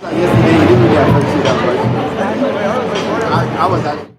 Yesterday, it didn't really affect you that much. I was actually.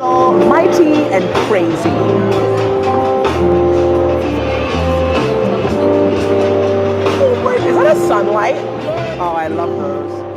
Mighty and crazy. Oh, wait, is that a sunlight? Oh, I love those.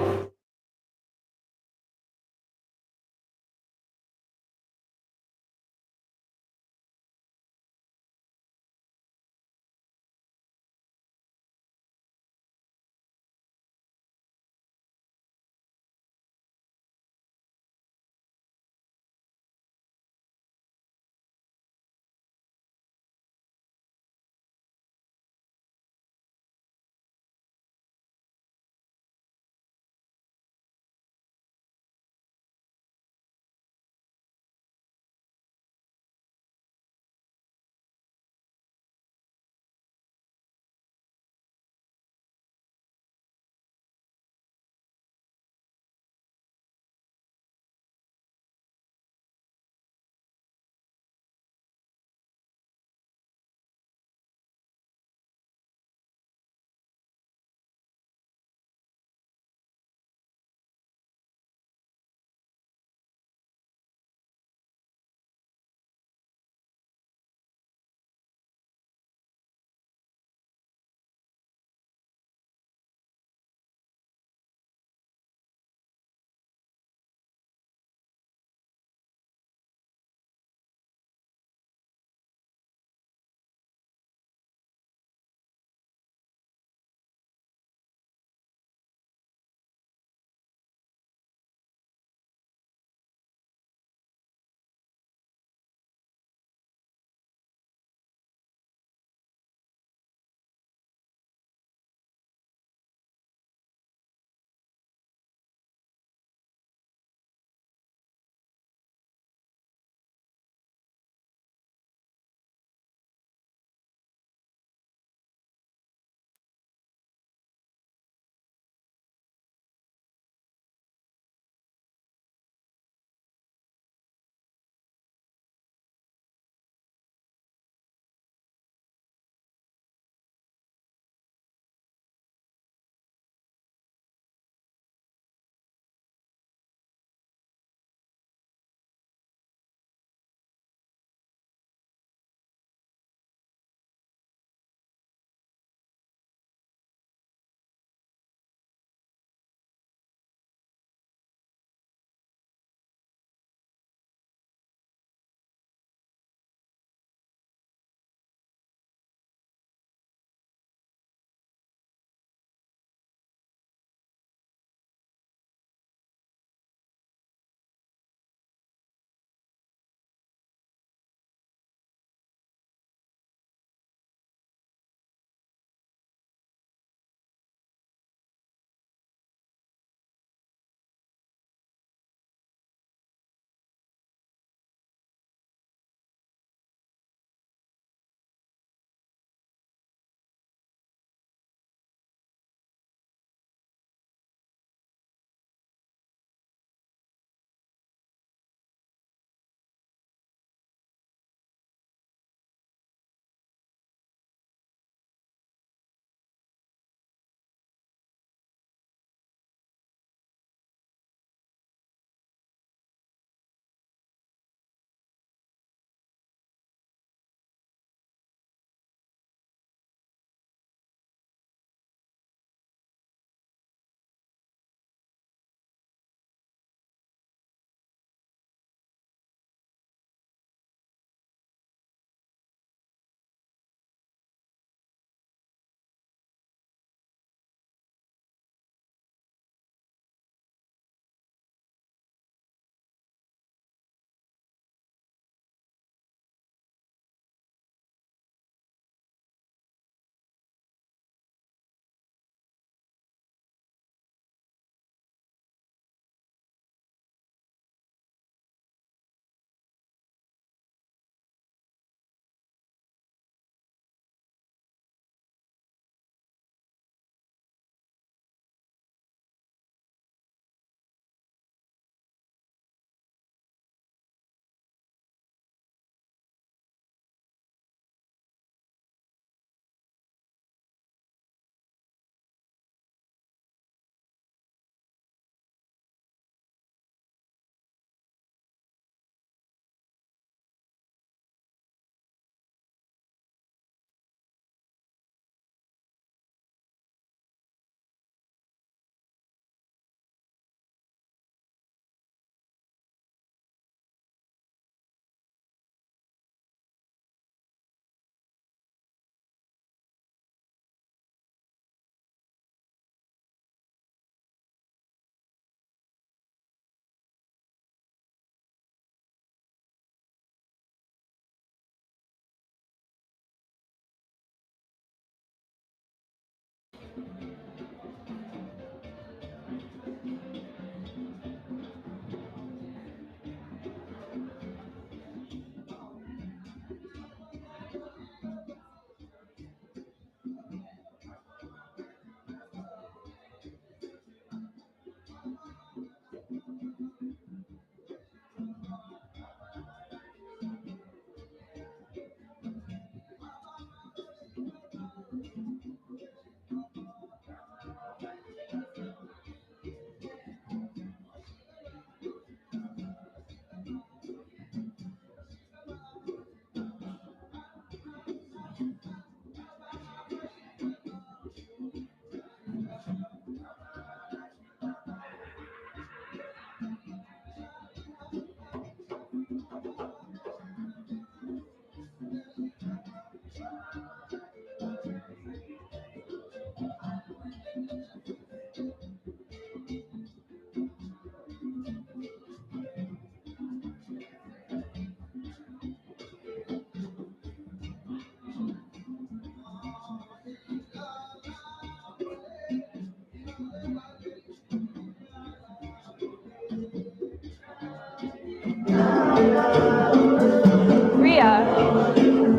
Ria,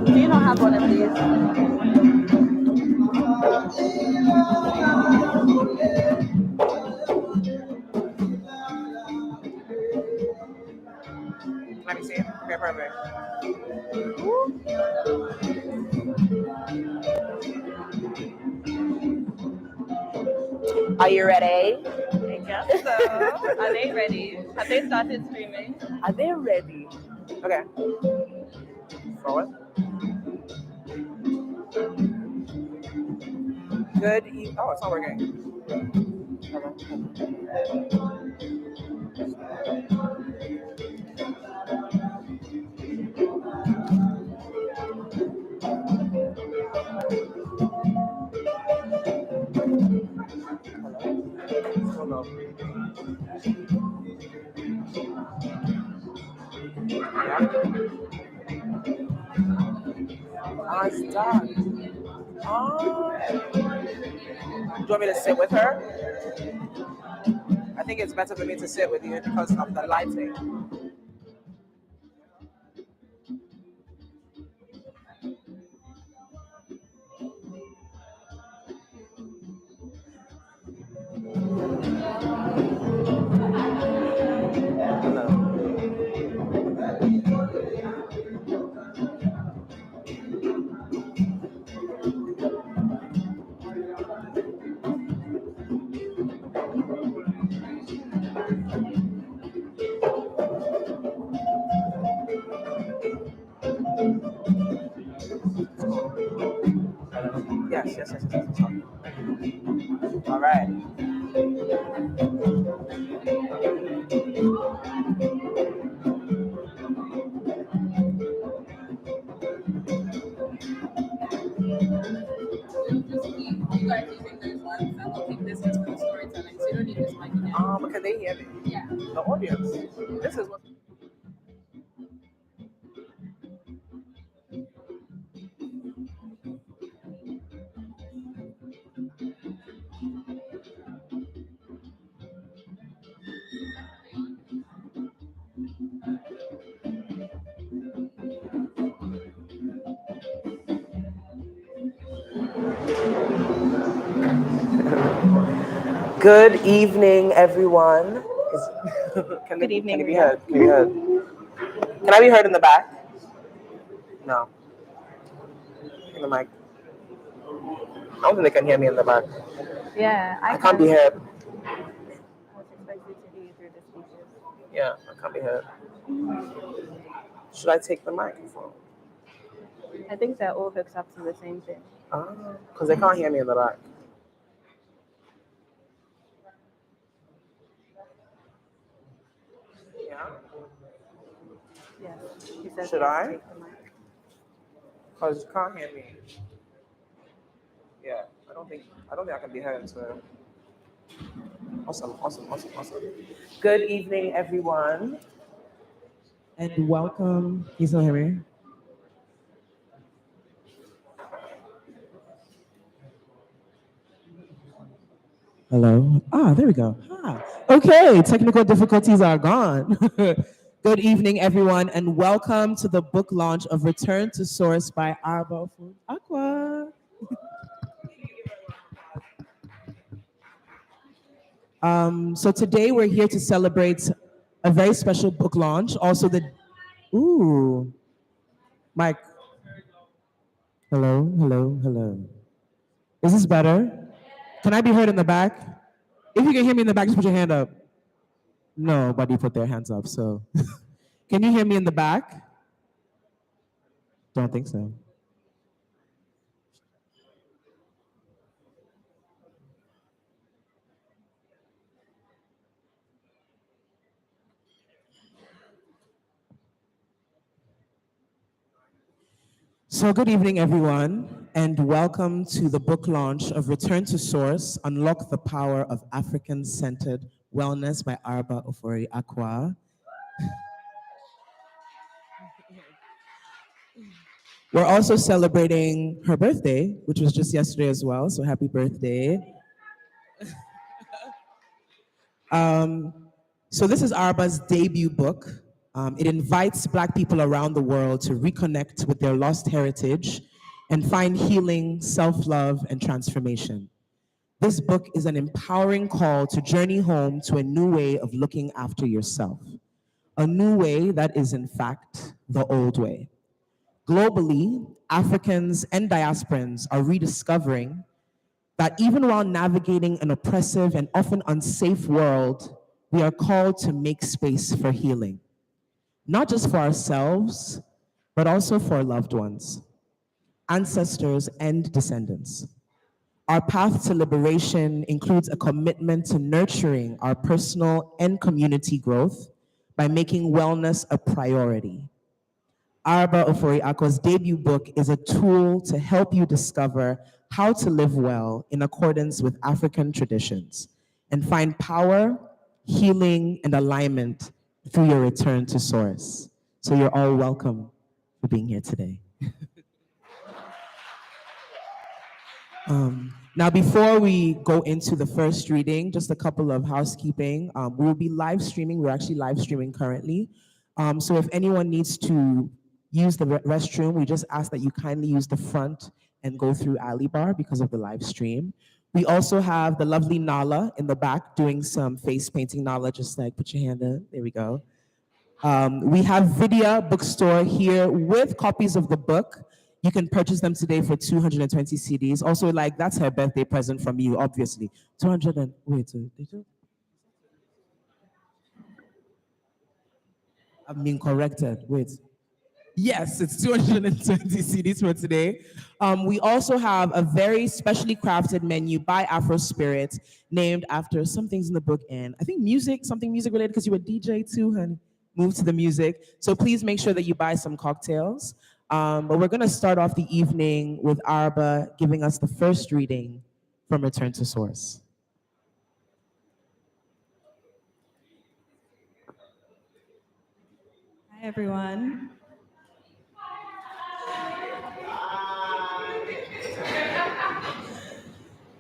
do you not have one of these? Let me see. Okay, perfect. Are you ready? I guess so. Are they ready? Have they started streaming? Are they ready? Okay. Forward. Good evening. Oh, it's not working. Hold on. Ah, it's done. Oh. Do you want me to sit with her? I think it's better for me to sit with you because of the lighting. Yes. All right. You guys using those ones, and we'll keep this just for the storytelling, so you don't need this mic again. Can they hear me? Yeah. The audience. This is what. Good evening, everyone. Good evening, Can you be Ria. heard? Can you be heard? Can I be heard in the back? No. In the mic. I don't think they can hear me in the back. Yeah, I can't be heard. I was expected to hear you through the speakers. Yeah, I can't be heard. Should I take the microphone? I think they're all hooked up to the same thing. Because they can't hear me in the back. Yeah. Yes. He says Should he has to I? take the mic. Because you can't hear me. Yeah, I don't think I can be heard. So awesome. Good evening, everyone, and welcome. Can you still hear me? Hello. There we go. Okay, technical difficulties are gone. Good evening, everyone, and welcome to the book launch of Return to Source by Araba Ofori-Acquah. So today we're here to celebrate a very special book launch. Also Mike. Hello. Is this better? Can I be heard in the back? If you can hear me in the back, just put your hand up. Nobody put their hands up, so. Can you hear me in the back? Don't think so. So good evening, everyone, and welcome to the book launch of Return to Source, Unlock the Power of African-Centered Wellness by Araba Ofori-Acquah. We're also celebrating her birthday, which was just yesterday as well, so happy birthday. So this is Araba's debut book, It invites Black people around the world to reconnect with their lost heritage and find healing, self-love, and transformation. This book is an empowering call to journey home to a new way of looking after yourself, a new way that is, in fact, the old way. Globally, Africans and diasporans are rediscovering that even while navigating an oppressive and often unsafe world, we are called to make space for healing, not just for ourselves, but also for our loved ones, ancestors, and descendants. Our path to liberation includes a commitment to nurturing our personal and community growth by making wellness a priority. Araba Ofori-Acquah's debut book is a tool to help you discover how to live well in accordance with African traditions and find power, healing, and alignment through your return to source. So you're all welcome for being here today. Now, before we go into the first reading, just a couple of housekeeping. We will be live streaming. We're actually live streaming currently. So if anyone needs to use the restroom, we just ask that you kindly use the front and go through Alley Bar because of the live stream. We also have the lovely Nala in the back doing some face painting. Nala, just like put your hand in. There we go. We have Vidya Bookstore here with copies of the book. You can purchase them today for 220 CDs. Also, like, that's her birthday present from you, obviously. 200 and, wait, I'm being corrected, wait. Yes, it's 220 CDs for today. We also have a very specially crafted menu by Afro Spirit named after some things in the book, and I think music, something music related, because you were DJ too, honey. Move to the music. So please make sure that you buy some cocktails. But we're going to start off the evening with Araba giving us the first reading from Return to Source. Hi, everyone.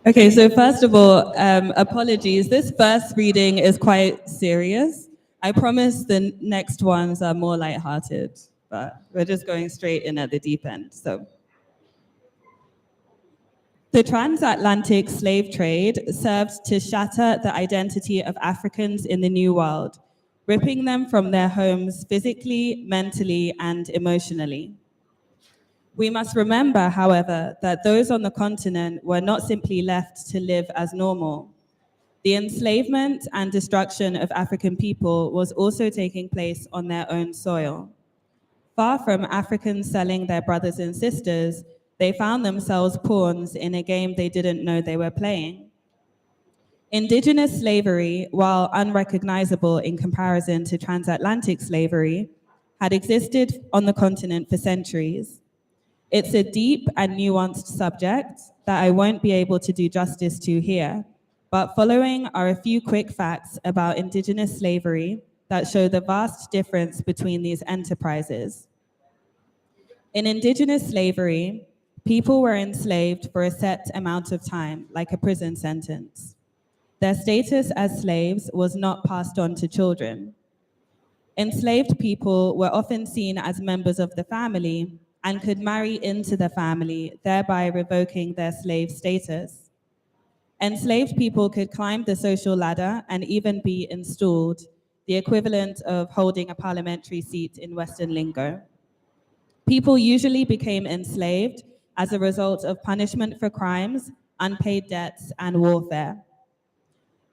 Okay, so first of all, apologies. This first reading is quite serious. I promise the next ones are more lighthearted, but we're just going straight in at the deep end. So, the transatlantic slave trade served to shatter the identity of Africans in the New World, ripping them from their homes physically, mentally, and emotionally. We must remember, however, that those on the continent were not simply left to live as normal. The enslavement and destruction of African people was also taking place on their own soil. Far from Africans selling their brothers and sisters, they found themselves pawns in a game they didn't know they were playing. Indigenous slavery, while unrecognizable in comparison to transatlantic slavery, had existed on the continent for centuries. It's a deep and nuanced subject that I won't be able to do justice to here, but following are a few quick facts about Indigenous slavery that show the vast difference between these enterprises. In Indigenous slavery, people were enslaved for a set amount of time, like a prison sentence. Their status as slaves was not passed on to children. Enslaved people were often seen as members of the family and could marry into the family, thereby revoking their slave status. Enslaved people could climb the social ladder and even be installed, the equivalent of holding a parliamentary seat in Western lingo. People usually became enslaved as a result of punishment for crimes, unpaid debts, and warfare.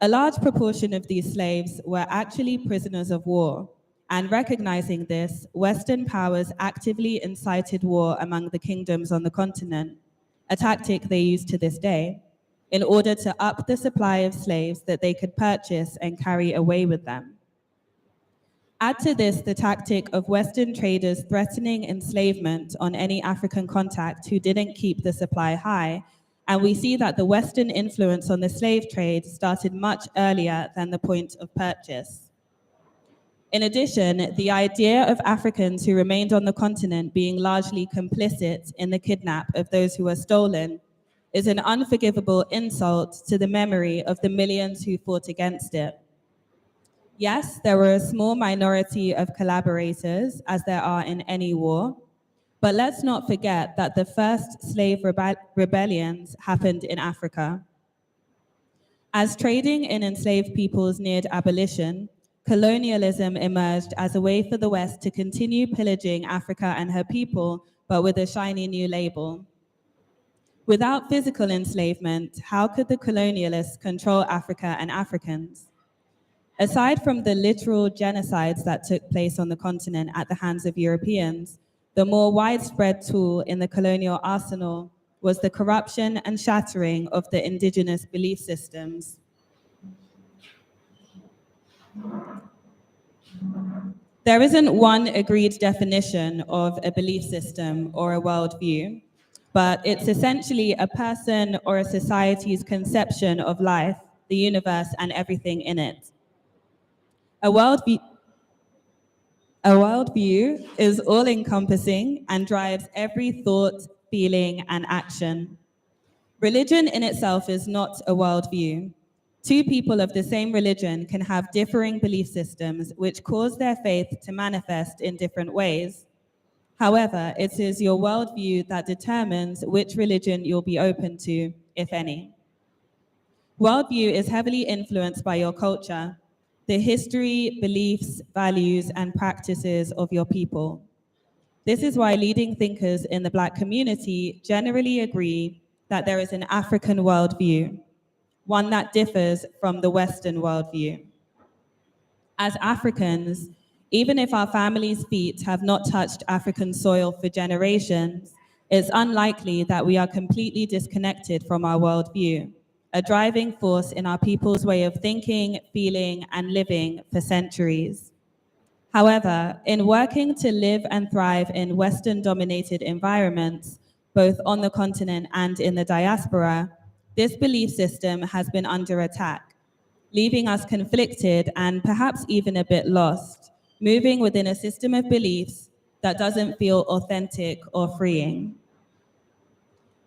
A large proportion of these slaves were actually prisoners of war, and recognizing this, Western powers actively incited war among the kingdoms on the continent, a tactic they use to this day, in order to up the supply of slaves that they could purchase and carry away with them. Add to this the tactic of Western traders threatening enslavement on any African contact who didn't keep the supply high, and we see that the Western influence on the slave trade started much earlier than the point of purchase. In addition, the idea of Africans who remained on the continent being largely complicit in the kidnap of those who were stolen is an unforgivable insult to the memory of the millions who fought against it. Yes, there were a small minority of collaborators, as there are in any war, but let's not forget that the first slave rebellions happened in Africa. As trading in enslaved peoples neared abolition, colonialism emerged as a way for the West to continue pillaging Africa and her people, but with a shiny new label. Without physical enslavement, how could the colonialists control Africa and Africans? Aside from the literal genocides that took place on the continent at the hands of Europeans, the more widespread tool in the colonial arsenal was the corruption and shattering of the indigenous belief systems. There isn't one agreed definition of a belief system or a worldview, but it's essentially a person or a society's conception of life, the universe, and everything in it. A worldview is all-encompassing and drives every thought, feeling, and action. Religion in itself is not a worldview. Two people of the same religion can have differing belief systems which cause their faith to manifest in different ways. However, it is your worldview that determines which religion you'll be open to, if any. Worldview is heavily influenced by your culture, the history, beliefs, values, and practices of your people. This is why leading thinkers in the Black community generally agree that there is an African worldview, one that differs from the Western worldview. As Africans, even if our families' feet have not touched African soil for generations, it's unlikely that we are completely disconnected from our worldview, a driving force in our people's way of thinking, feeling, and living for centuries. However, in working to live and thrive in Western-dominated environments, both on the continent and in the diaspora, this belief system has been under attack, leaving us conflicted and perhaps even a bit lost, moving within a system of beliefs that doesn't feel authentic or freeing.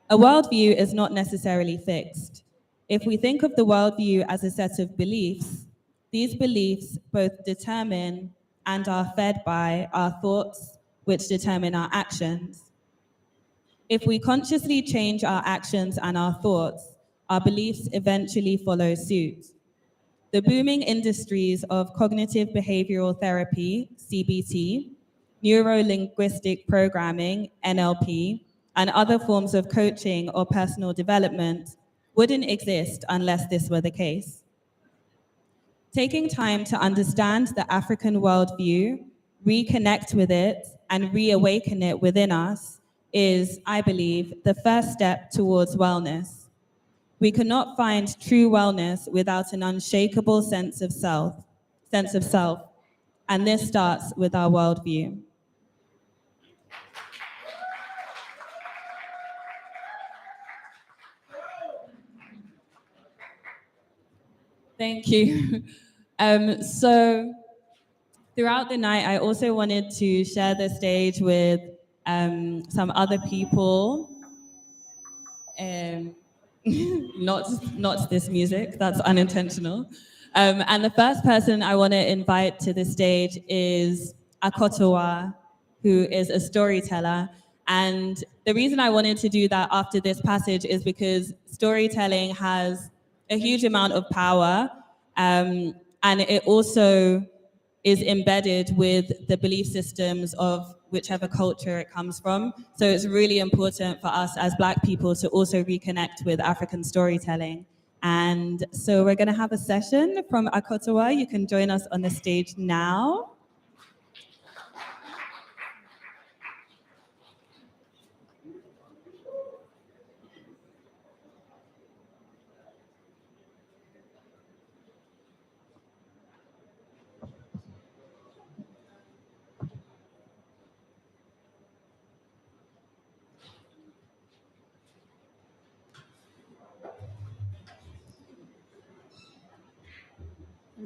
A worldview is not necessarily fixed. If we think of the worldview as a set of beliefs, these beliefs both determine and are fed by our thoughts, which determine our actions. If we consciously change our actions and our thoughts, our beliefs eventually follow suit. The booming industries of cognitive behavioral therapy, CBT, neuro-linguistic programming, NLP, and other forms of coaching or personal development wouldn't exist unless this were the case. Taking time to understand the African worldview, reconnect with it, and reawaken it within us is, I believe, the first step towards wellness. We cannot find true wellness without an unshakable sense of self, and this starts with our worldview. Thank you. So throughout the night, I also wanted to share the stage with some other people. Not this music, that's unintentional. And the first person I want to invite to the stage is Akotowa, who is a storyteller. And the reason I wanted to do that after this passage is because storytelling has a huge amount of power, and it also is embedded with the belief systems of whichever culture it comes from. So it's really important for us as Black people to also reconnect with African storytelling. And so we're gonna have a session from Akotowa. You can join us on the stage now.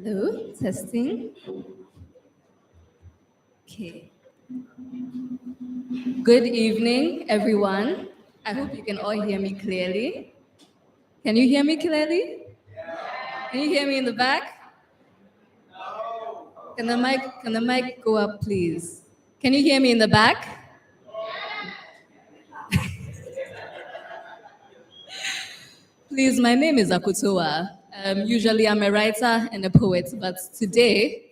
Hello, testing. Okay. Good evening, everyone. I hope you can all hear me clearly. Can you hear me clearly? Can you hear me in the back? Can the mic go up, please? Can you hear me in the back? Please, my name is Akutoa. Usually I'm a writer and a poet, but today,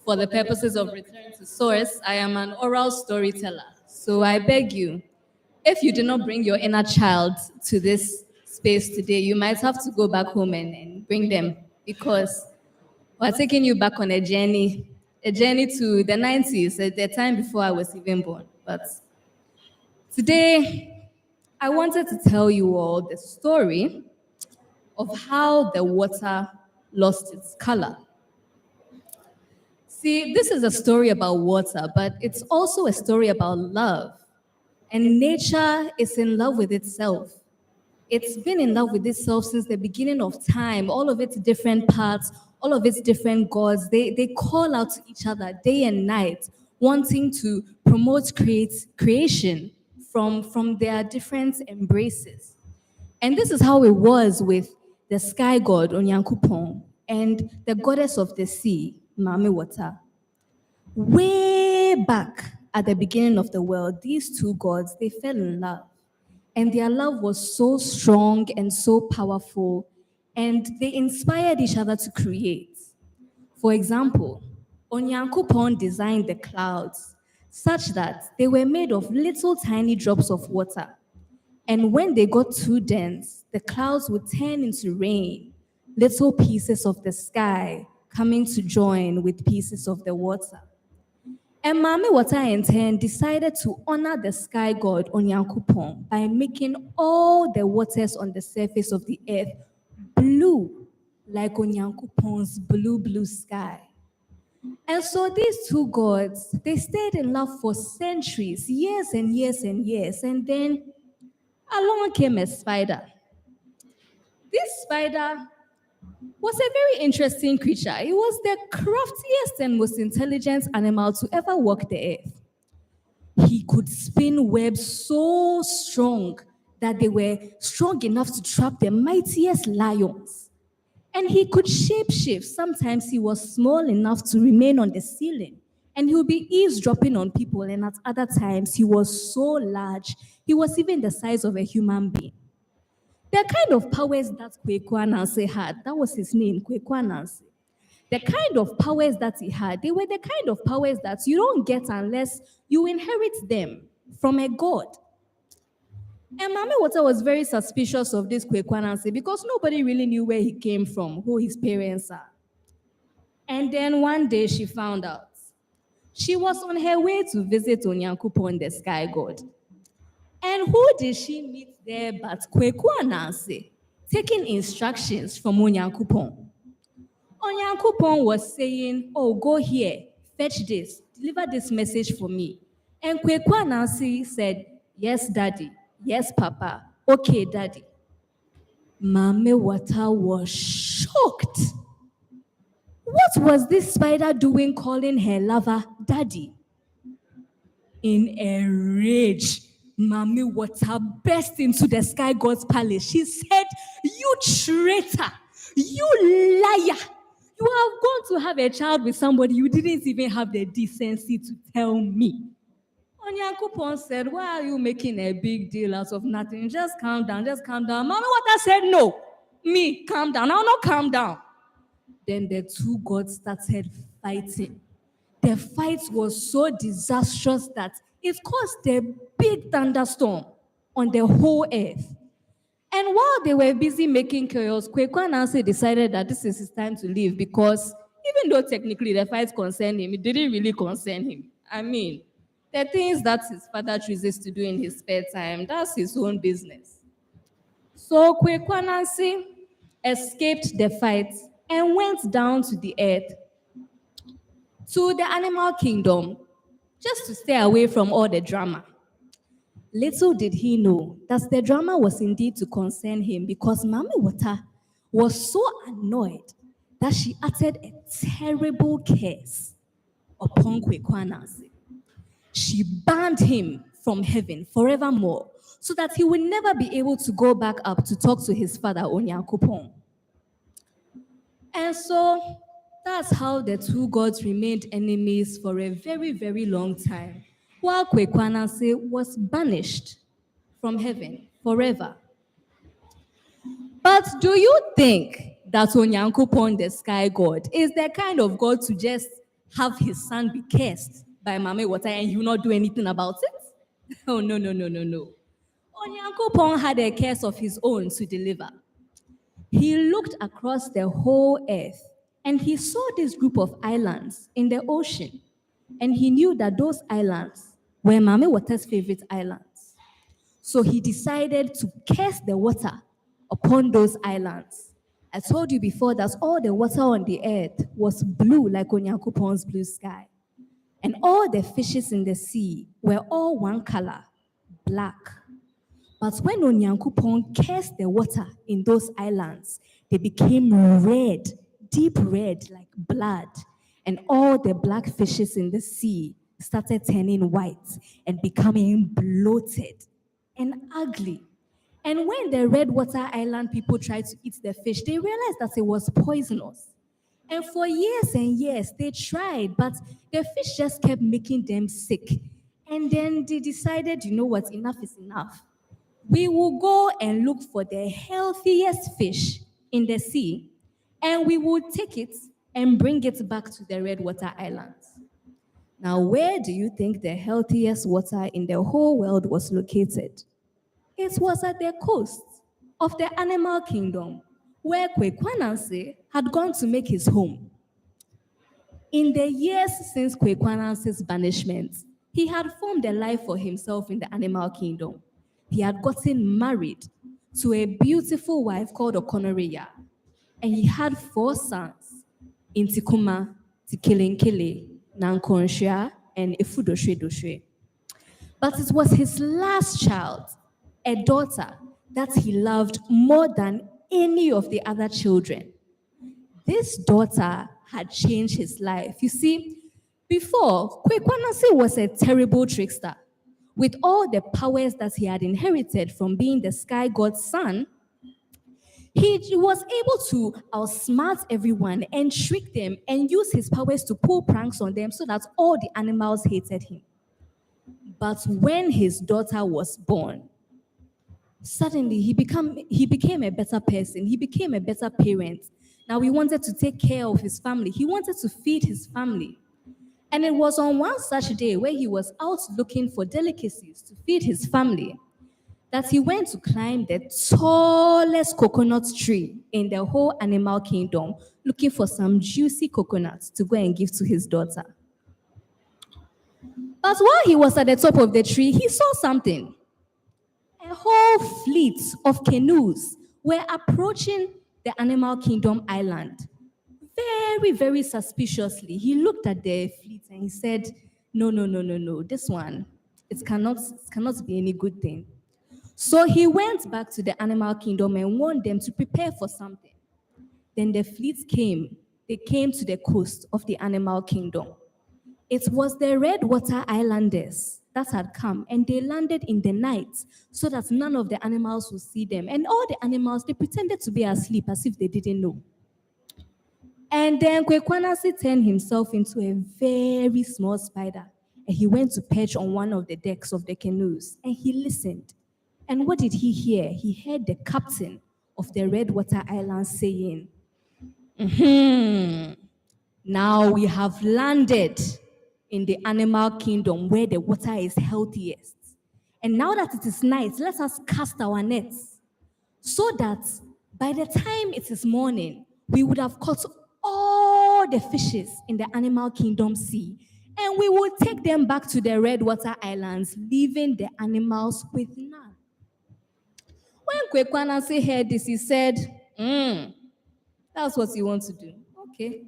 for the purposes of return to source, I am an oral storyteller. So I beg you, if you did not bring your inner child to this space today, you might have to go back home and bring them, because we're taking you back on a journey to the 90s, at the time before I was even born. But today, I wanted to tell you all the story of how the water lost its color. See, this is a story about water, but it's also a story about love. And nature is in love with itself. It's been in love with itself since the beginning of time. All of its different parts, all of its different gods, they call out to each other day and night, wanting to promote creation from their different embraces. And this is how it was with the sky god Onyankopon and the goddess of the sea, Mami Wata. Way back at the beginning of the world, these two gods, they fell in love. And their love was so strong and so powerful, and they inspired each other to create. For example, Onyankopon designed the clouds such that they were made of little tiny drops of water. And when they got too dense, the clouds would turn into rain, little pieces of the sky coming to join with pieces of the water. And Mame Water in turn decided to honor the sky god Onyankopon by making all the waters on the surface of the earth blue, like Onyankopon's blue sky. And so these two gods, they stayed in love for centuries, years and years and years. And then along came a spider. This spider was a very interesting creature. It was the craftiest and most intelligent animal to ever walk the earth. He could spin webs so strong that they were strong enough to trap the mightiest lions. And he could shapeshift. Sometimes he was small enough to remain on the ceiling, and he would be eavesdropping on people. And at other times, he was so large, he was even the size of a human being. The kind of powers that Kwekwa Nancy had, that was his name, Kwekwa Nancy. The kind of powers that he had, they were the kind of powers that you don't get unless you inherit them from a god. And Mame Water was very suspicious of this Kwekwa Nancy because nobody really knew where he came from, who his parents are. And then one day she found out. She was on her way to visit Onyankopon, the sky god. And who did she meet there but Kwekwa Nancy, taking instructions from Onyankopon? Onyankopon was saying, oh, go here, fetch this, deliver this message for me. And Kwekwa Nancy said, yes, daddy, yes, papa, okay, daddy. Mame Water was shocked. What was this spider doing calling her lover daddy? In a rage, Mame Water burst into the sky god's palace. She said, you traitor, you liar. You have gone to have a child with somebody you didn't even have the decency to tell me. Onyankopon said, why are you making a big deal out of nothing? Just calm down, just calm down. Mame Water said, no. Me, calm down. I'll not calm down. Then the two gods started fighting. The fight was so disastrous that it caused a big thunderstorm on the whole earth. And while they were busy making chaos, Kwekwa Nancy decided that this is his time to leave because even though technically the fight concerned him, it didn't really concern him. I mean, the things that his father chooses to do in his spare time, that's his own business. So Kwekwa Nancy escaped the fight and went down to the earth, to the animal kingdom, just to stay away from all the drama. Little did he know that the drama was indeed to concern him because Mame Water was so annoyed that she uttered a terrible curse upon Kwekwa Nancy. She banned him from heaven forevermore so that he would never be able to go back up to talk to his father, Onyankopon. And so That's how the two gods remained enemies for a very, very long time, while Kwekwananse was banished from heaven forever. But do you think that Onyankopon, the sky god, is the kind of god to just have his son be cursed by Mame Water and you not do anything about it? Oh, no, no, no, no, no. Onyankopon had a curse of his own to deliver. He looked across the whole earth and he saw this group of islands in the ocean. And he knew that those islands were Mame Water's favorite islands. So he decided to curse the water upon those islands. I told you before that all the water on the earth was blue like Onyankopon's blue sky. And all the fishes in the sea were all one color, black. But when Onyankopon cursed the water in those islands, they became red, deep red like blood. And all the black fishes in the sea started turning white and becoming bloated and ugly. And when the red water island people tried to eat the fish, they realized that it was poisonous. And for years and years, they tried, but the fish just kept making them sick. And then they decided, you know what, enough is enough. We will go and look for the healthiest fish in the sea, and we will take it and bring it back to the red water islands. Now, where do you think the healthiest water in the whole world was located? It was at the coast of the animal kingdom, where Kwekwananse had gone to make his home. In the years since Kwekwananse's banishment, he had formed a life for himself in the animal kingdom. He had gotten married to a beautiful wife called Okonoreya, and he had 4 sons, Intikuma, Tikelenkele, Nankonsha, and Ifudoshwe. But it was his last child, a daughter, that he loved more than any of the other children. This daughter had changed his life. You see, before, Kwekwananse was a terrible trickster. With all the powers that he had inherited from being the sky god's son, he was able to outsmart everyone and trick them and use his powers to pull pranks on them so that all the animals hated him. But when his daughter was born, suddenly he became a better person. He became a better parent. Now he wanted to take care of his family. He wanted to feed his family. And it was on one such day where he was out looking for delicacies to feed his family that he went to climb the tallest coconut tree in the whole animal kingdom, looking for some juicy coconuts to go and give to his daughter. But while he was at the top of the tree, he saw something. A whole fleet of canoes were approaching the animal kingdom island. Very, very suspiciously, he looked at the fleet and he said, no, this one, it cannot be any good thing. So he went back to the animal kingdom and warned them to prepare for something. Then the fleet came. They came to the coast of the animal kingdom. It was the Redwater Islanders that had come, and they landed in the night so that none of the animals would see them. And all the animals, they pretended to be asleep as if they didn't know. And then Kwekwananse turned himself into a very small spider, and he went to perch on one of the decks of the canoes, and he listened. And what did he hear? He heard the captain of the Redwater Island saying, now we have landed in the animal kingdom where the water is healthiest. And now that it is night, let us cast our nets so that by the time it is morning, we would have caught all the fishes in the animal kingdom sea, and we will take them back to the Redwater Islands, leaving the animals with none. When Kwekwananse heard this, he said, that's what you want to do. Okay,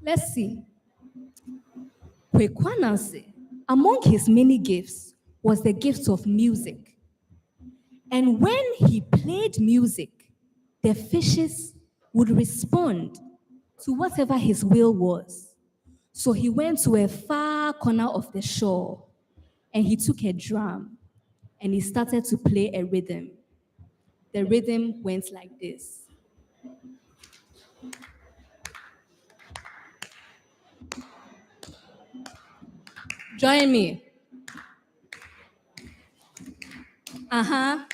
let's see. Kwekwananse, among his many gifts, was the gift of music. And when he played music, the fishes would respond to whatever his will was. So he went to a far corner of the shore and he took a drum and he started to play a rhythm. The rhythm went like this. Join me. Uh-huh.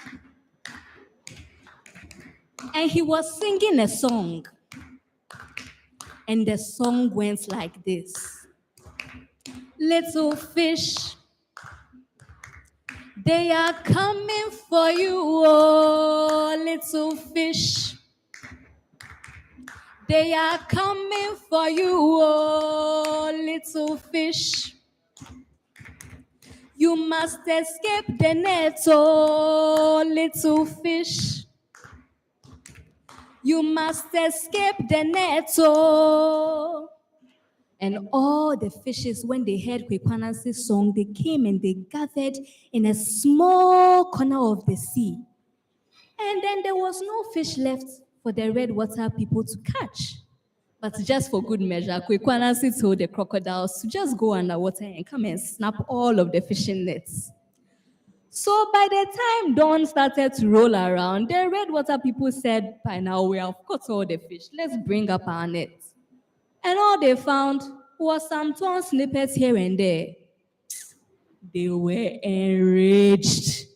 And he was singing a song. And the song went like this. Little fish, they are coming for you, oh, little fish. They are coming for you, oh, little fish. You must escape the net, oh, little fish. You must escape the net, oh. And all the fishes, when they heard Kwekwanansi's song, they came and they gathered in a small corner of the sea. And then there was no fish left for the red water people to catch. But just for good measure, Kwekwanansi told the crocodiles to just go underwater and come and snap all of the fishing nets. So by the time dawn started to roll around, the red water people said, by now we have caught all the fish. Let's bring up our nets. And all they found was some torn snippets here and there. They were enraged.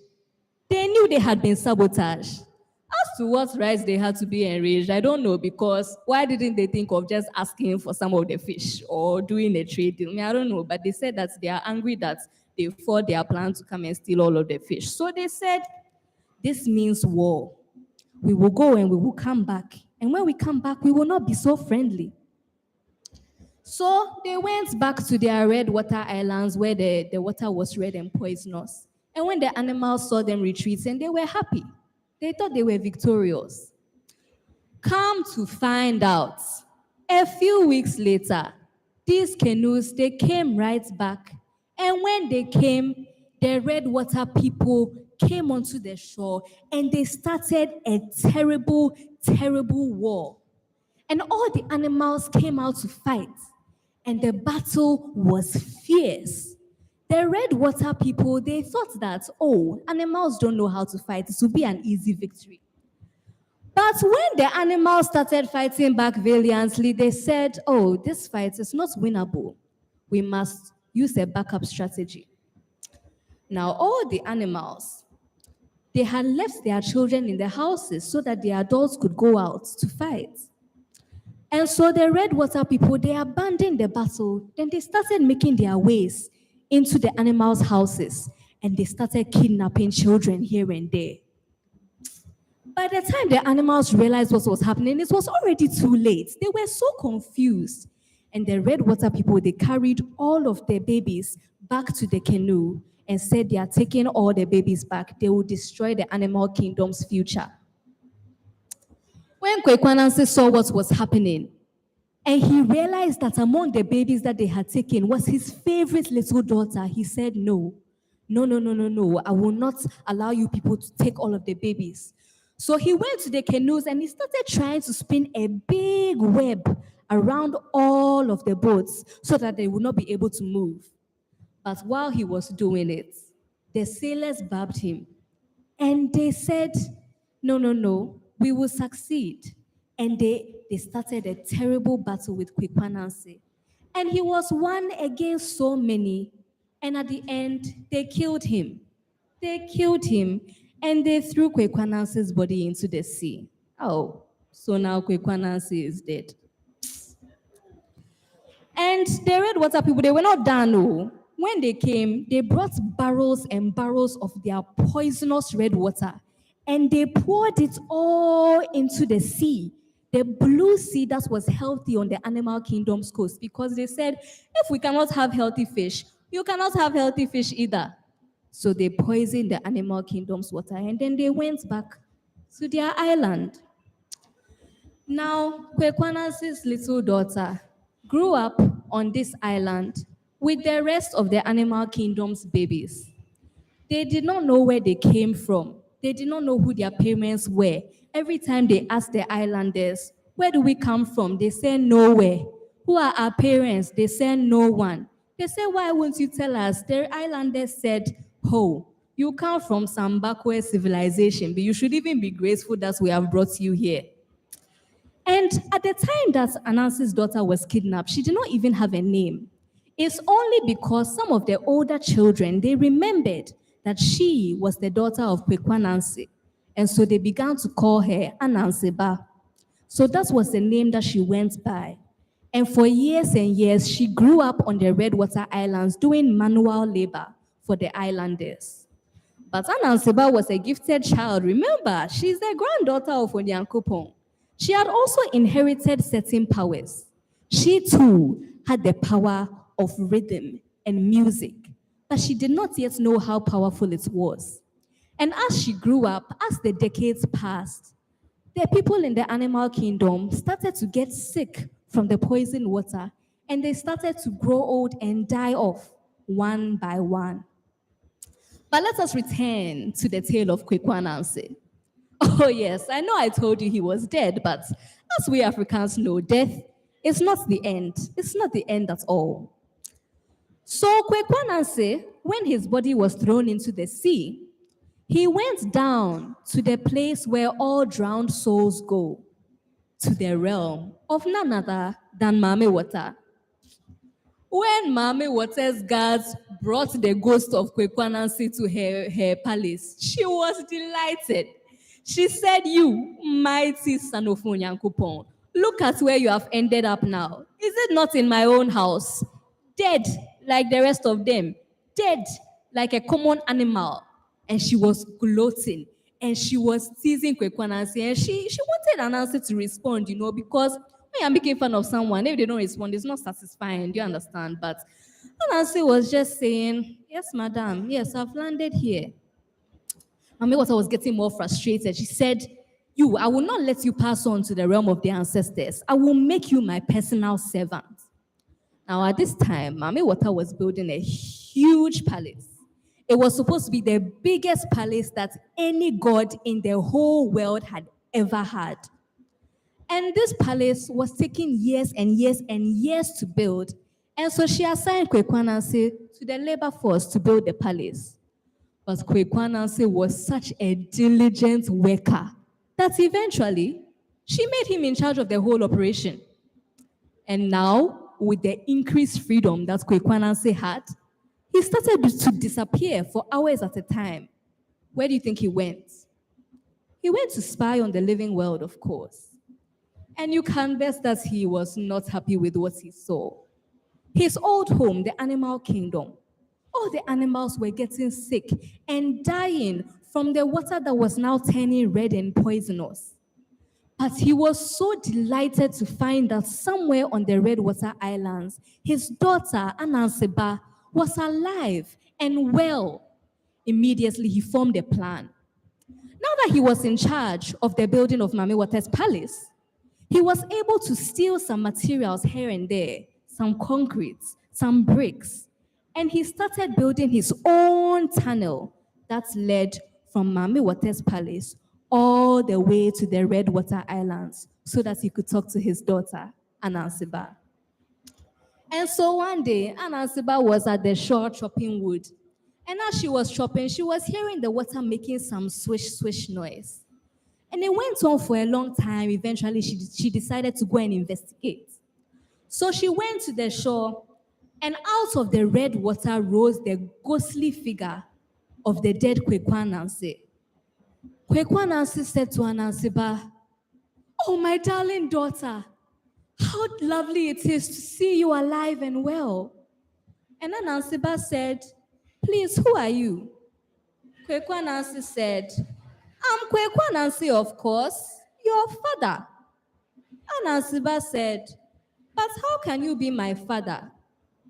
They knew they had been sabotaged. As to what rights they had to be enraged, I don't know, because why didn't they think of just asking for some of the fish or doing a trade deal? I don't know, but they said that they are angry that they fought their plan to come and steal all of the fish. So they said, this means war. We will go and we will come back. And when we come back, we will not be so friendly. So they went back to their red water islands where the water was red and poisonous. And when the animals saw them retreating, they were happy. They thought they were victorious. Come to find out, a few weeks later, these canoes, they came right back. And when they came, the red water people came onto the shore and they started a terrible, terrible war. And all the animals came out to fight. And the battle was fierce. The red water people, they thought that, oh, animals don't know how to fight. It would be an easy victory. But when the animals started fighting back valiantly, they said, oh, this fight is not winnable. We must use a backup strategy. Now, all the animals, they had left their children in the houses so that the adults could go out to fight. And so the red water people, they abandoned the battle. Then they started making their ways into the animals' houses. And they started kidnapping children here and there. By the time the animals realized what was happening, it was already too late. They were so confused. And the red water people, they carried all of their babies back to the canoe and said they are taking all the babies back. They will destroy the animal kingdom's future. When Kwekwanansi saw what was happening, and he realized that among the babies that they had taken was his favorite little daughter, he said, no, I will not allow you people to take all of the babies. So he went to the canoes and he started trying to spin a big web around all of the boats so that they would not be able to move. But while he was doing it, the sailors babbed him. And they said, no, we will succeed. And they started a terrible battle with Kwekwanansi. And he was one against so many. And at the end, they killed him. And they threw Kwekwanansi's body into the sea. Oh, so now Kwekwanansi is dead. And the red water people, they were not done, no. When they came, they brought barrels and barrels of their poisonous red water. And they poured it all into the sea. The blue sea that was healthy on the animal kingdom's coast, because they said, if we cannot have healthy fish, you cannot have healthy fish either. So they poisoned the animal kingdom's water, and then they went back to their island. Now, Kwekwanansi's little daughter grew up on this island with the rest of the animal kingdom's babies. They did not know where they came from. They did not know who their parents were. Every time they asked the islanders, where do we come from? They said nowhere. Who are our parents? They said no one. They said, why won't you tell us? The islanders said, oh, you come from some backward civilization, but you should even be grateful that we have brought you here. And at the time that Anansi's daughter was kidnapped, she did not even have a name. It's only because some of the older children, they remembered that she was the daughter of Kwekwa Nancy. And so they began to call her Ananseba. So that was the name that she went by. And for years and years, she grew up on the Redwater Islands doing manual labor for the islanders. But Ananseba was a gifted child. Remember, she's the granddaughter of Onyankopon. She had also inherited certain powers. She too had the power of rhythm and music, but she did not yet know how powerful it was. And as she grew up, as the decades passed, the people in the animal kingdom started to get sick from the poisoned water, and they started to grow old and die off one by one. But let us return to the tale of Kwekwa Nancy. Oh, yes, I know I told you he was dead, but as we Africans know, death is not the end. It's not the end at all. So Kwekwa Nancy, when his body was thrown into the sea, he went down to the place where all drowned souls go, to the realm of none other than Mame Water. When Mame Water's guards brought the ghost of Kwekwa Nancy to her palace, she was delighted. She said, "You, mighty son of Onyankopon, look at where you have ended up now. Is it not in my own house? Dead like the rest of them, dead like a common animal." And she was gloating and she was teasing Kwekwa Nancy, and she wanted Nancy to respond, because when you're making fun of someone, if they don't respond, it's not satisfying. Do you understand? But Nancy was just saying, "Yes, madam. Yes, I've landed here." Mami Wata was getting more frustrated. She said, "You, I will not let you pass on to the realm of the ancestors. I will make you my personal servant." Now, at this time, Mami Wata was building a huge palace. It was supposed to be the biggest palace that any god in the whole world had ever had. And this palace was taking years and years and years to build. And so she assigned Kwekwa Nancy to the labor force to build the palace. But Kwekwa Nancy was such a diligent worker that eventually she made him in charge of the whole operation. And now, with the increased freedom that Kwekwa Nancy had, he started to disappear for hours at a time. Where do you think he went? He went to spy on the living world, of course. And you can guess that he was not happy with what he saw. His old home, the animal kingdom, all the animals were getting sick and dying from the water that was now turning red and poisonous. But he was so delighted to find that somewhere on the Redwater Islands, his daughter, Ananseba, was alive and well. Immediately, he formed a plan. Now that he was in charge of the building of Mami Water's palace, he was able to steal some materials here and there, some concrete, some bricks, and he started building his own tunnel that led from Mami Water's palace all the way to the Redwater Islands so that he could talk to his daughter, Ananseba. And so one day, Ananseba was at the shore chopping wood. And as she was chopping, she was hearing the water making some swish, swish noise. And it went on for a long time. Eventually, she decided to go and investigate. So she went to the shore, and out of the red water rose the ghostly figure of the dead Kwekwa Nancy. Kwekwa Nancy said to Ananseba, "Oh, my darling daughter, how lovely it is to see you alive and well." And Ananseba said, "Please, who are you?" Kwekwa Nancy said, "I'm Kwekwa Nancy, of course, your father." Ananseba said, "But how can you be my father?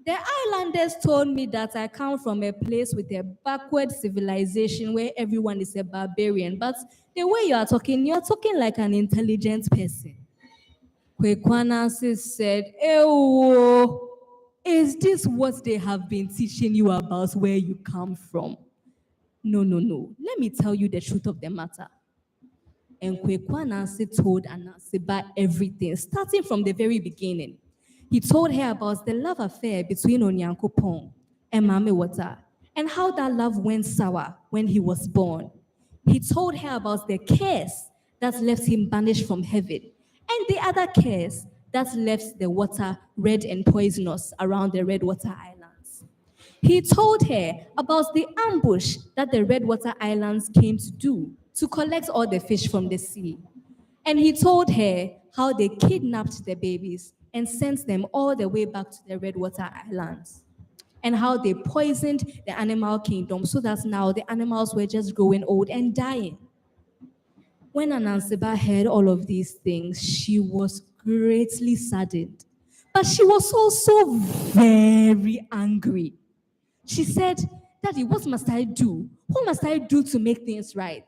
The islanders told me that I come from a place with a backward civilization where everyone is a barbarian, but the way you're talking like an intelligent person." Kwekwa Nancy said, "Ewo, is this what they have been teaching you about where you come from? No. Let me tell you the truth of the matter." And Kwekwa Nancy told Ananseba everything, starting from the very beginning. He told her about the love affair between Onyankopon and Mami Wata, and how that love went sour when he was born. He told her about the curse that left him banished from heaven, and the other curse that left the water red and poisonous around the Redwater Islands. He told her about the ambush that the Redwater Islands came to do to collect all the fish from the sea. And he told her how they kidnapped the babies and sent them all the way back to the Redwater Islands. And how they poisoned the animal kingdom so that now the animals were just growing old and dying. When Ananseba heard all of these things, she was greatly saddened. But she was also very angry. She said, Daddy, what must I do? What must I do to make things right?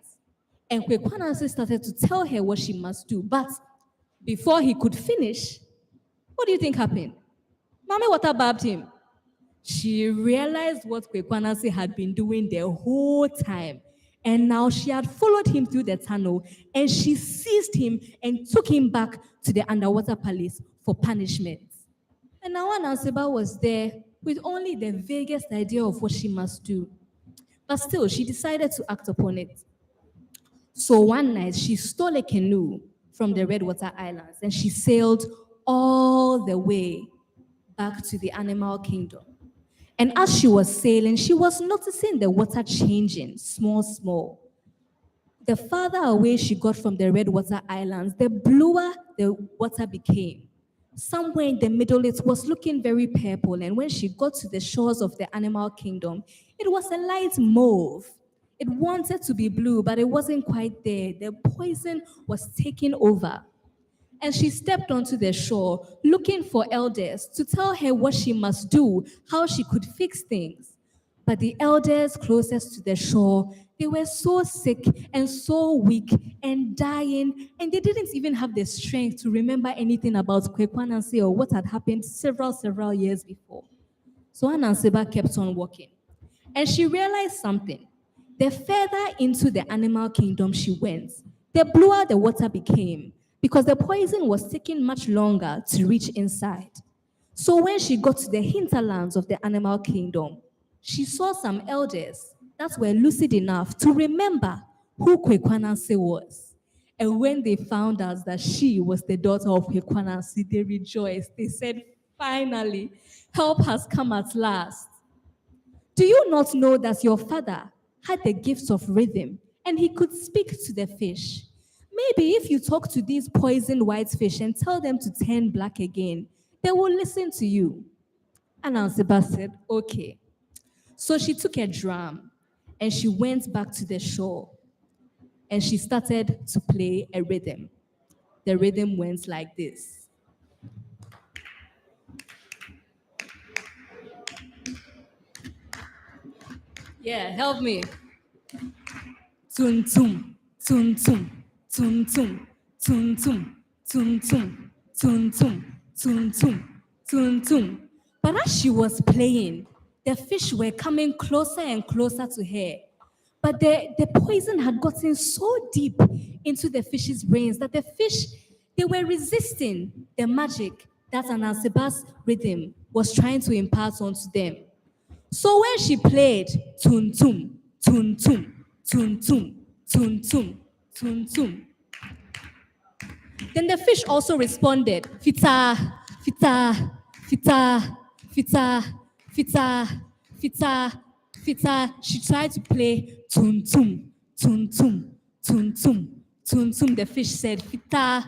And Kwekwanansi started to tell her what she must do. But before he could finish, what do you think happened? Mommy water babbed him. She realized what Kwekwanansi had been doing the whole time. And now she had followed him through the tunnel and she seized him and took him back to the underwater palace for punishment. And now Ananseba was there with only the vaguest idea of what she must do. But still, she decided to act upon it. So one night, she stole a canoe from the Redwater Islands and she sailed all the way back to the animal kingdom. And as she was sailing, she was noticing the water changing small. The farther away she got from the Redwater Islands, the bluer the water became. Somewhere in the middle, it was looking very purple. And when she got to the shores of the animal kingdom, it was a light mauve. It wanted to be blue, but it wasn't quite there. The poison was taking over. And she stepped onto the shore, looking for elders to tell her what she must do, how she could fix things. But the elders closest to the shore, they were so sick and so weak and dying, and they didn't even have the strength to remember anything about Kwekwanansi or what had happened several years before. So Ananseba kept on walking. And she realized something. The further into the animal kingdom she went, the bluer the water became, because the poison was taking much longer to reach inside. So when she got to the hinterlands of the animal kingdom, she saw some elders that were lucid enough to remember who Kwekwanansi was. And when they found out that she was the daughter of Kwekwanansi, they rejoiced. They said, finally, help has come at last. Do you not know that your father had the gifts of rhythm and he could speak to the fish? Maybe if you talk to these poisoned white fish and tell them to turn black again, they will listen to you. And Ananseba said, okay. So she took a drum and she went back to the shore and she started to play a rhythm. The rhythm went like this. Yeah, help me. Tum tum, tum tum. Tum tum, tum tum, tum tum, tum tum, tum tum, tum tum. But as she was playing, the fish were coming closer and closer to her. But the poison had gotten so deep into the fish's brains that the fish, they were resisting the magic that Ananseba's rhythm was trying to impart onto them. So when she played tum tum, tum tum, tum tum, tum tum, tum tum, then the fish also responded, fita, fita, fita, fita, fita, fita, fita. She tried to play tum tum, tum tum, tum tum, tum tum. The fish said, fita,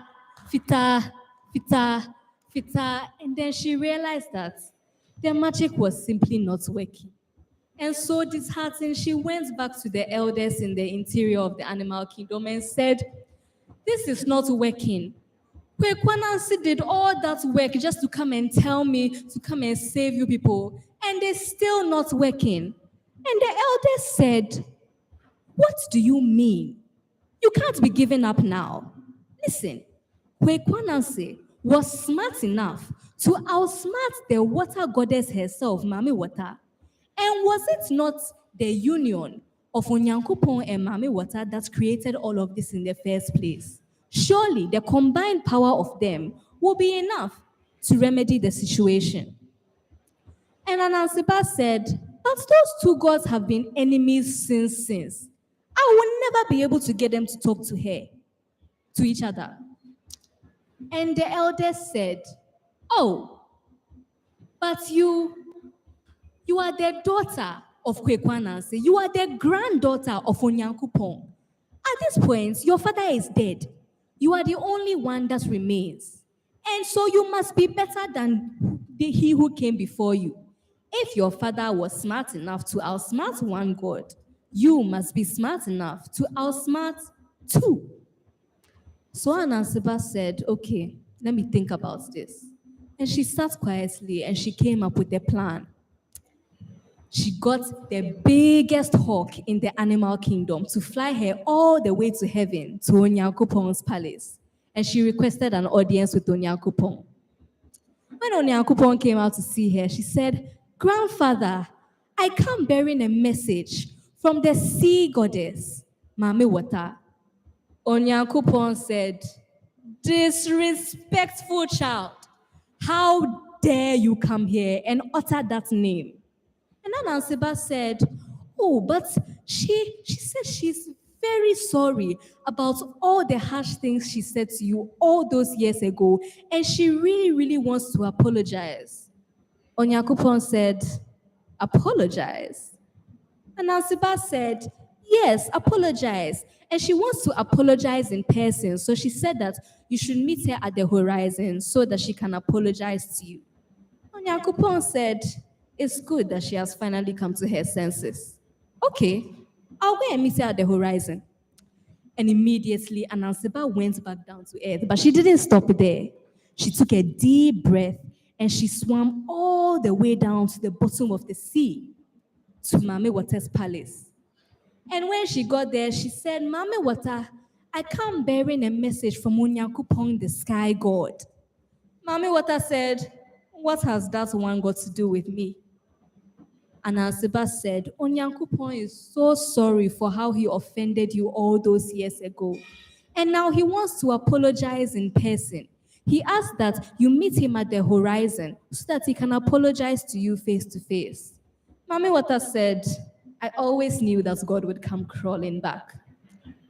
fita, fita, fita. And then she realized that the magic was simply not working. And so disheartened, she went back to the elders in the interior of the animal kingdom and said, this is not working. Kwekwanansi did all that work just to come and tell me to come and save you people, and it's still not working. And the elders said, what do you mean? You can't be giving up now. Listen, Kwekwanansi was smart enough to outsmart the water goddess herself, Mami Water. And was it not the union of Onyankopon and Mami Water that created all of this in the first place? Surely the combined power of them will be enough to remedy the situation. And Ananseba said, but those two gods have been enemies since. I will never be able to get them to talk to each other. And the elders said, "Oh, but you are the daughter of Kwekwanansi. You are the granddaughter of Onyankopon. At this point, your father is dead. You are the only one that remains. And so you must be better than he who came before you. If your father was smart enough to outsmart one God, you must be smart enough to outsmart two." So Anansiba said, "Okay, let me think about this." And she sat quietly and she came up with a plan. She got the biggest hawk in the animal kingdom to fly her all the way to heaven to Onyankopon's palace. And she requested an audience with Onyankopon. When Onyankopon came out to see her, she said, "Grandfather, I come bearing a message from the sea goddess, Mame Wata." Onyankopon said, "Disrespectful child, how dare you come here and utter that name?" And then Ansiba said, "Oh, but she said she's very sorry about all the harsh things she said to you all those years ago, and she really, really wants to apologize." Onyakupon said, "Apologize?" And Ansiba said, "Yes, apologize." And she wants to apologize in person. So she said that you should meet her at the horizon so that she can apologize to you. Onyankopon said, "It's good that she has finally come to her senses. Okay, I'll go and meet her at the horizon." And immediately, Anansiba went back down to earth. But she didn't stop there. She took a deep breath and she swam all the way down to the bottom of the sea to Mame Water's palace. And when she got there, she said, "Mame Water, I come bearing a message from Onyankopon, the sky god." Mame Water said, "What has that one got to do with me?" And Ansiba said, "Onyankopon is so sorry for how he offended you all those years ago. And now he wants to apologize in person. He asked that you meet him at the horizon so that he can apologize to you face to face." Mami Wata said, "I always knew that God would come crawling back.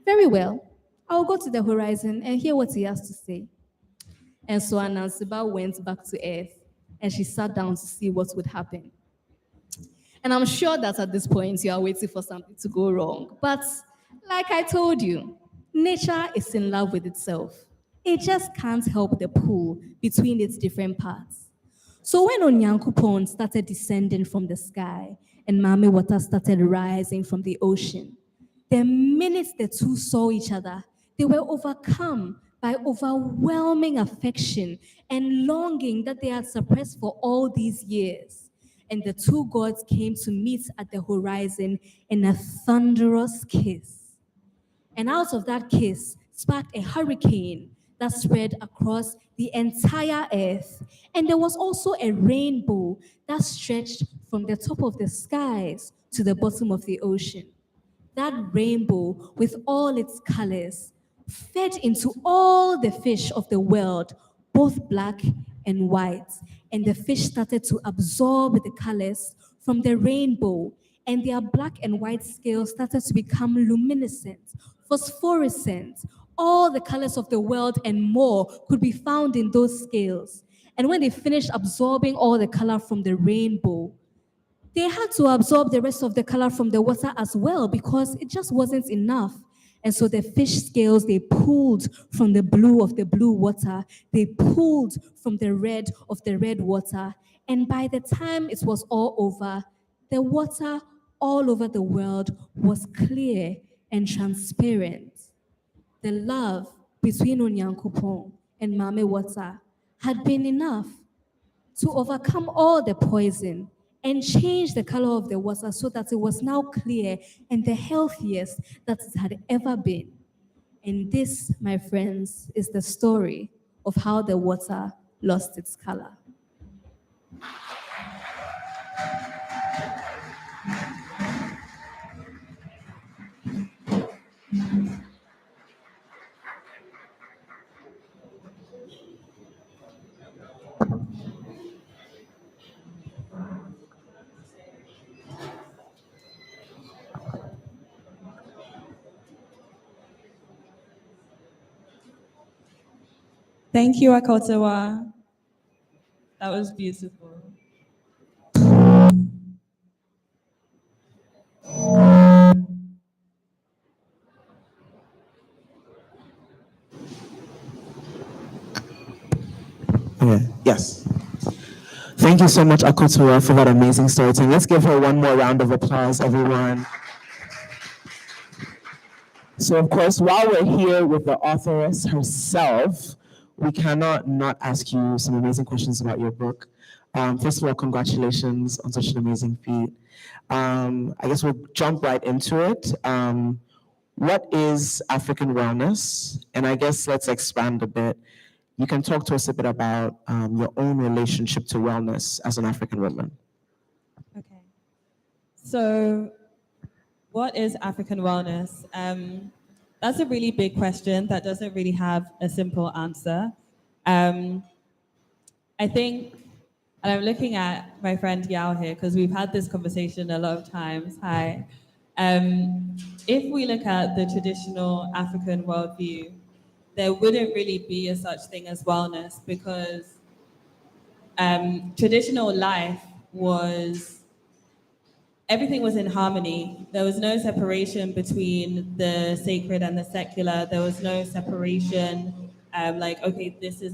Very well, I'll go to the horizon and hear what he has to say." And so Anansiba went back to earth and she sat down to see what would happen. And I'm sure that at this point you are waiting for something to go wrong. But like I told you, nature is in love with itself. It just can't help the pull between its different parts. So when Onyankopon started descending from the sky and Mame Water started rising from the ocean, the minute the two saw each other, they were overcome by overwhelming affection and longing that they had suppressed for all these years. And the two gods came to meet at the horizon in a thunderous kiss. And out of that kiss sparked a hurricane that spread across the entire earth. And there was also a rainbow that stretched from the top of the skies to the bottom of the ocean. That rainbow, with all its colors, fed into all the fish of the world, both black and white. And the fish started to absorb the colors from the rainbow, and their black and white scales started to become luminescent, phosphorescent. All the colors of the world and more could be found in those scales. And when they finished absorbing all the color from the rainbow, they had to absorb the rest of the color from the water as well because it just wasn't enough. And so the fish scales, they pulled from the blue of the blue water, they pulled from the red of the red water. And by the time it was all over, the water all over the world was clear and transparent. The love between Onyankopon and Mame Water had been enough to overcome all the poison and change the color of the water so that it was now clear and the healthiest that it had ever been. And this, my friends, is the story of how the water lost its color. Thank you, Akotawa. That was beautiful. Okay. Yes. Thank you so much, Akotua, for that amazing storytelling. Let's give her one more round of applause, everyone. So, of course, while we're here with the authoress herself, we cannot not ask you some amazing questions about your book. First of all, congratulations on such an amazing feat. I guess we'll jump right into it. What is African wellness? And I guess let's expand a bit. You can talk to us a bit about your own relationship to wellness as an African woman. Okay. So, what is African wellness? That's a really big question that doesn't really have a simple answer. I think, and I'm looking at my friend Yao here because we've had this conversation a lot of times. Hi. If we look at the traditional African worldview, there wouldn't really be a such thing as wellness because traditional life was everything was in harmony. There was no separation between the sacred and the secular. There was no separation like, okay, this is